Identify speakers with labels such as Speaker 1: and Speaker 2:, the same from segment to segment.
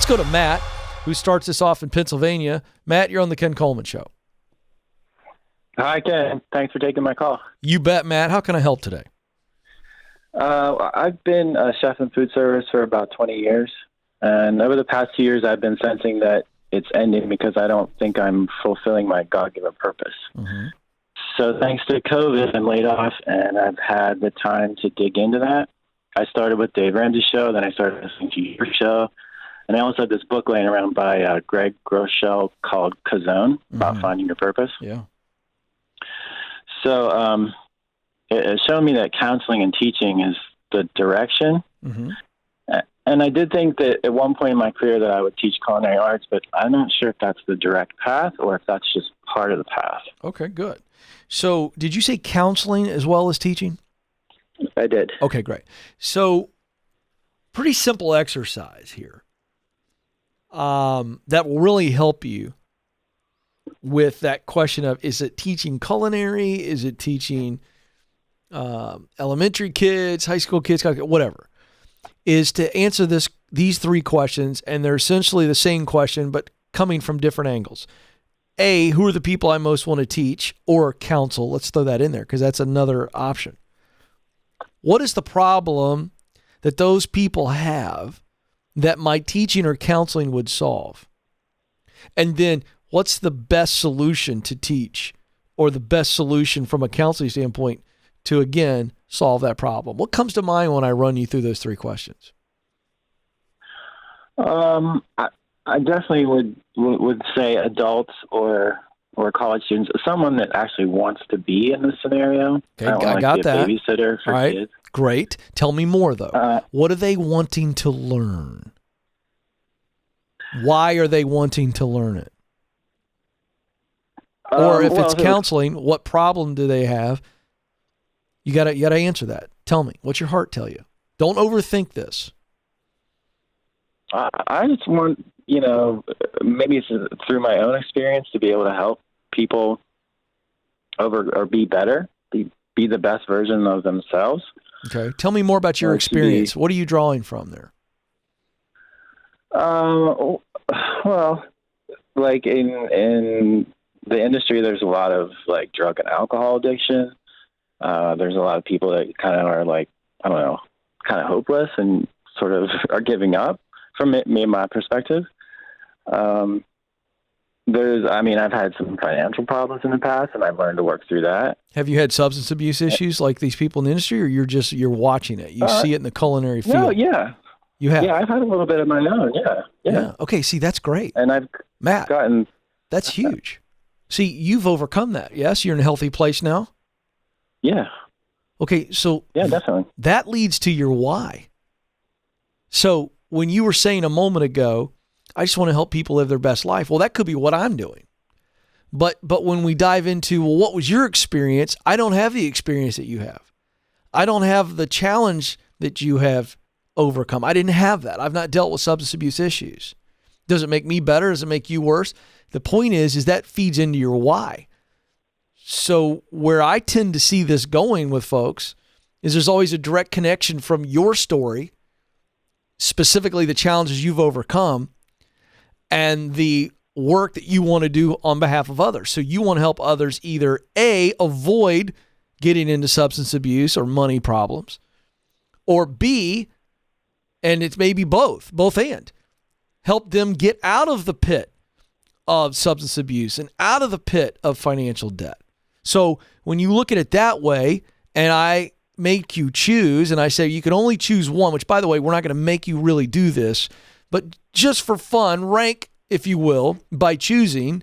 Speaker 1: Let's go to Matt, who starts us off in Pennsylvania. Matt, you're on the Ken Coleman Show.
Speaker 2: Hi, Ken. Thanks for taking my call.
Speaker 1: You bet, Matt. How can I help today?
Speaker 2: I've been a chef in food service for about 20 years. And over the past 2 years, I've been sensing that it's ending because I don't think I'm fulfilling my God-given purpose.
Speaker 1: Mm-hmm.
Speaker 2: So thanks to COVID, I'm laid off, and I've had the time to dig into that. I started with Dave Ramsey's show, then I started listening to your show. And I also have this book laying around by Greg Groeschel called Kazone, about finding your purpose.
Speaker 1: Yeah.
Speaker 2: So it showed me that counseling and teaching is the direction.
Speaker 1: Mm-hmm.
Speaker 2: And I did think that at one point in my career that I would teach culinary arts, but I'm not sure if that's the direct path or if that's just part of the path.
Speaker 1: Okay, good. So did you say counseling as well as teaching?
Speaker 2: I did.
Speaker 1: Okay, great. So pretty simple exercise here that will really help you with that question of, is it teaching culinary? Is it teaching elementary kids, high school kids, whatever, is to answer these three questions, and they're essentially the same question, but coming from different angles. A, who are the people I most want to teach or counsel? Let's throw that in there because that's another option. What is the problem that those people have that my teaching or counseling would solve? And then what's the best solution to teach, or the best solution from a counseling standpoint to, again, solve that problem? What comes to mind when I run you through those three questions?
Speaker 2: I definitely would say adults or college students, someone that actually wants to be in this scenario.
Speaker 1: Okay, I got that.
Speaker 2: Babysitter for
Speaker 1: all right,
Speaker 2: kids.
Speaker 1: Great. Tell me more, though. What are they wanting to learn? Why are they wanting to learn it? Or if it's counseling, what problem do they have? You gotta answer that. Tell me. What's your heart tell you? Don't overthink this.
Speaker 2: I just want, maybe it's through my own experience to be able to help people be better, be the best version of themselves.
Speaker 1: Okay. Tell me more about your experience. What are you drawing from there?
Speaker 2: Well, like in the industry, there's a lot of like drug and alcohol addiction. There's a lot of people that kind of are like, I don't know, kind of hopeless and sort of are giving up from me and my perspective. I've had some financial problems in the past, and I've learned to work through that.
Speaker 1: Have you had substance abuse issues like these people in the industry, or you're watching it? You see it in the culinary field?
Speaker 2: No, yeah.
Speaker 1: You have?
Speaker 2: Yeah, I've had a little bit of my own, yeah.
Speaker 1: Okay, see, that's great.
Speaker 2: And I've gotten...
Speaker 1: That's huge. See, you've overcome that, yes? You're in a healthy place now?
Speaker 2: Yeah.
Speaker 1: Okay, so...
Speaker 2: Yeah, definitely.
Speaker 1: That leads to your why. So when you were saying a moment ago, I just want to help people live their best life, well, that could be what I'm doing. But when we dive into, well, what was your experience? I don't have the experience that you have. I don't have the challenge that you have overcome. I didn't have that. I've not dealt with substance abuse issues. Does it make me better? Does it make you worse? The point is that feeds into your why. So where I tend to see this going with folks is there's always a direct connection from your story, specifically the challenges you've overcome, and the work that you want to do on behalf of others. So you want to help others either A, avoid getting into substance abuse or money problems, or B, and it's maybe both and, help them get out of the pit of substance abuse and out of the pit of financial debt. So when you look at it that way, and I make you choose, and I say you can only choose one, which, by the way, we're not going to make you really do this, but just for fun, rank, if you will, by choosing,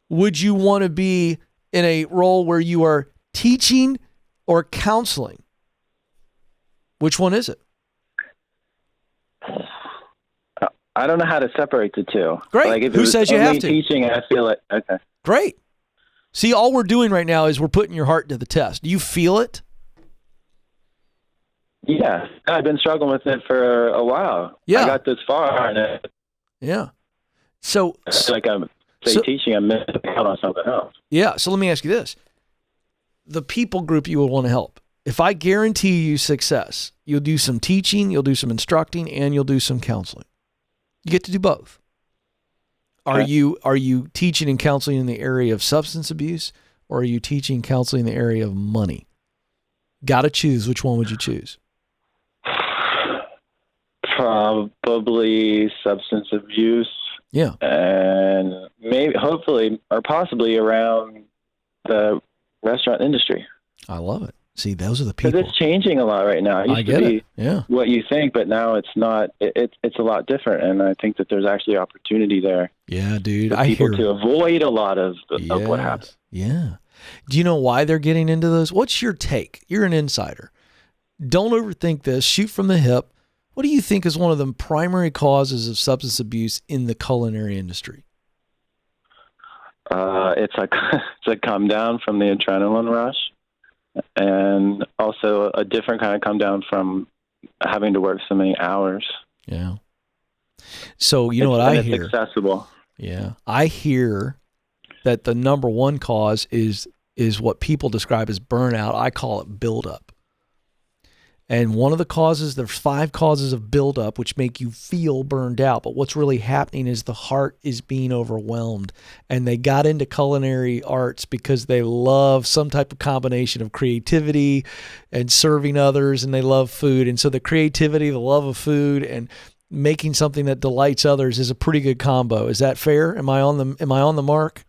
Speaker 1: would you want to be in a role where you are teaching or counseling? Which one is it?
Speaker 2: I don't know how to separate the two.
Speaker 1: Great.
Speaker 2: Like if
Speaker 1: Who says you have to?
Speaker 2: Teaching, I feel it. Okay.
Speaker 1: Great. See, all we're doing right now is we're putting your heart to the test. Do you feel it?
Speaker 2: Yeah. I've been struggling with it for a while.
Speaker 1: Yeah.
Speaker 2: I got this far, and
Speaker 1: yeah. So
Speaker 2: it's like I'm teaching, I'm missing out on something else.
Speaker 1: Yeah. So let me ask you this. The people group you will want to help. If I guarantee you success, you'll do some teaching, you'll do some instructing, and you'll do some counseling. You get to do both. Are
Speaker 2: Okay.
Speaker 1: you teaching and counseling in the area of substance abuse, or are you teaching and counseling in the area of money? Got to choose. Which one would you choose?
Speaker 2: Probably substance abuse,
Speaker 1: Yeah,
Speaker 2: and maybe, hopefully, or possibly around the restaurant industry.
Speaker 1: I love it. See, those are the
Speaker 2: Because
Speaker 1: people.
Speaker 2: it's changing a lot right now. It used
Speaker 1: I
Speaker 2: to
Speaker 1: get
Speaker 2: be
Speaker 1: it. Yeah.
Speaker 2: what you think, but now it's not. It's a lot different, and I think that there's actually opportunity there
Speaker 1: Yeah, dude.
Speaker 2: for
Speaker 1: I
Speaker 2: people
Speaker 1: hear.
Speaker 2: to avoid a lot of what
Speaker 1: Yes.
Speaker 2: happens.
Speaker 1: Yeah. Do you know why they're getting into those? What's your take? You're an insider. Don't overthink this. Shoot from the hip. What do you think is one of the primary causes of substance abuse in the culinary industry?
Speaker 2: It's a come down from the adrenaline rush, and also a different kind of come down from having to work so many hours.
Speaker 1: Yeah. So you know what I
Speaker 2: it's
Speaker 1: hear?
Speaker 2: accessible.
Speaker 1: Yeah. I hear that the number one cause is what people describe as burnout. I call it buildup. And one of the causes, there's 5 causes of buildup which make you feel burned out. But what's really happening is the heart is being overwhelmed. And they got into culinary arts because they love some type of combination of creativity and serving others, and they love food. And so the creativity, the love of food, and making something that delights others is a pretty good combo. Is that fair? Am I on the mark?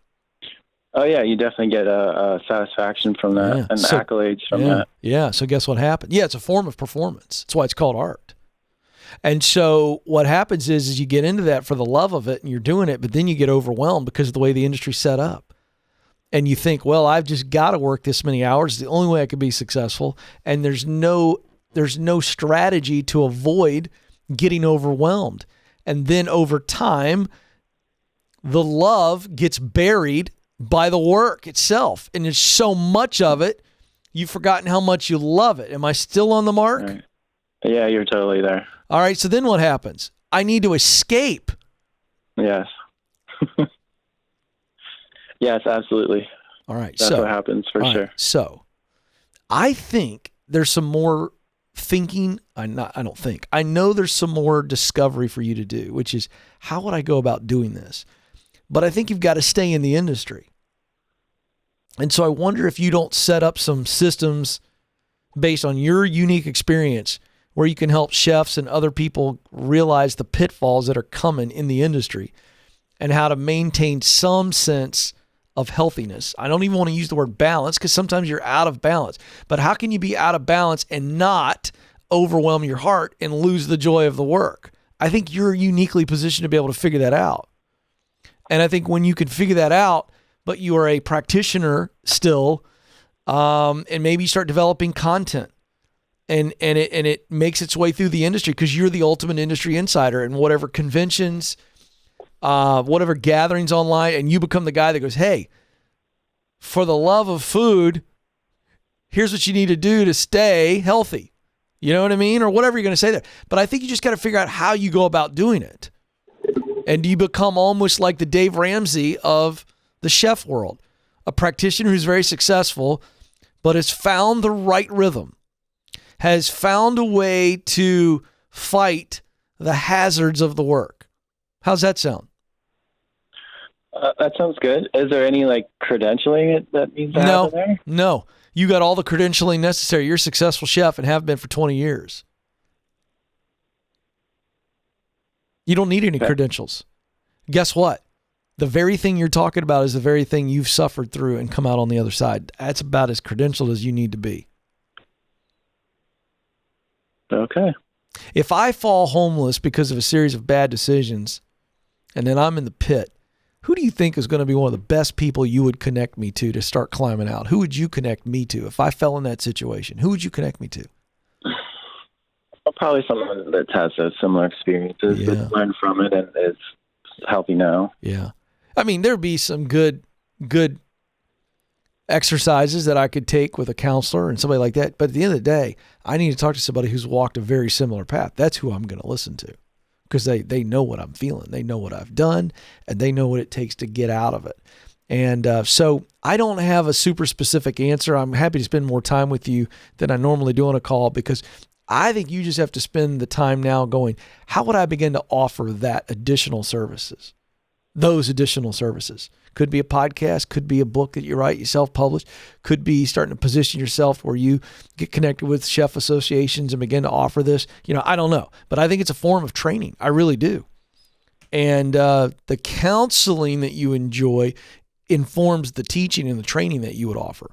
Speaker 2: Oh yeah, you definitely get a satisfaction from that,
Speaker 1: Yeah.
Speaker 2: and
Speaker 1: So-
Speaker 2: accolades from
Speaker 1: Yeah.
Speaker 2: that.
Speaker 1: Yeah. So guess what happened? Yeah, it's a form of performance. That's why it's called art. And so what happens is you get into that for the love of it and you're doing it, but then you get overwhelmed because of the way the industry's set up. And you think, well, I've just got to work this many hours. It's the only way I could be successful. And there's no strategy to avoid getting overwhelmed. And then over time, the love gets buried by the work itself. And there's so much of it, you've forgotten how much you love it. Am I still on the mark?
Speaker 2: Right. Yeah, you're totally there.
Speaker 1: All right. So then what happens? I need to escape.
Speaker 2: Yes. Yes, absolutely.
Speaker 1: All right.
Speaker 2: That's what happens for
Speaker 1: all right,
Speaker 2: sure.
Speaker 1: So I think there's some more thinking. I know there's some more discovery for you to do, which is, how would I go about doing this? But I think you've got to stay in the industry. And so I wonder if you don't set up some systems based on your unique experience where you can help chefs and other people realize the pitfalls that are coming in the industry and how to maintain some sense of healthiness. I don't even want to use the word balance because sometimes you're out of balance. But how can you be out of balance and not overwhelm your heart and lose the joy of the work? I think you're uniquely positioned to be able to figure that out. And I think when you can figure that out, but you are a practitioner still, and maybe you start developing content and it makes its way through the industry because you're the ultimate industry insider, and whatever conventions, whatever gatherings online, and you become the guy that goes, hey, for the love of food, here's what you need to do to stay healthy. You know what I mean? Or whatever you're going to say there. But I think you just got to figure out how you go about doing it. And you become almost like the Dave Ramsey of the chef world, a practitioner who's very successful, but has found the right rhythm, has found a way to fight the hazards of the work. How's that sound?
Speaker 2: That sounds good. Is there any credentialing that needs to happen there?
Speaker 1: No. You got all the credentialing necessary. You're a successful chef and have been for 20 years. You don't need any credentials. Guess what? The very thing you're talking about is the very thing you've suffered through and come out on the other side. That's about as credentialed as you need to be.
Speaker 2: Okay.
Speaker 1: If I fall homeless because of a series of bad decisions and then I'm in the pit, who do you think is going to be one of the best people you would connect me to start climbing out? Who would you connect me to if I fell in that situation? Who would you connect me to?
Speaker 2: Probably someone that has those similar experiences, that's learned from it and is healthy now.
Speaker 1: Yeah. I mean, there'd be some good exercises that I could take with a counselor and somebody like that. But at the end of the day, I need to talk to somebody who's walked a very similar path. That's who I'm going to listen to because they know what I'm feeling. They know what I've done, and they know what it takes to get out of it. And so I don't have a super specific answer. I'm happy to spend more time with you than I normally do on a call because I think you just have to spend the time now going, how would I begin to offer that additional services? Those additional services. Could be a podcast, could be a book that you write, you self-publish, could be starting to position yourself where you get connected with chef associations and begin to offer this. I don't know, but I think it's a form of training. I really do. And the counseling that you enjoy informs the teaching and the training that you would offer.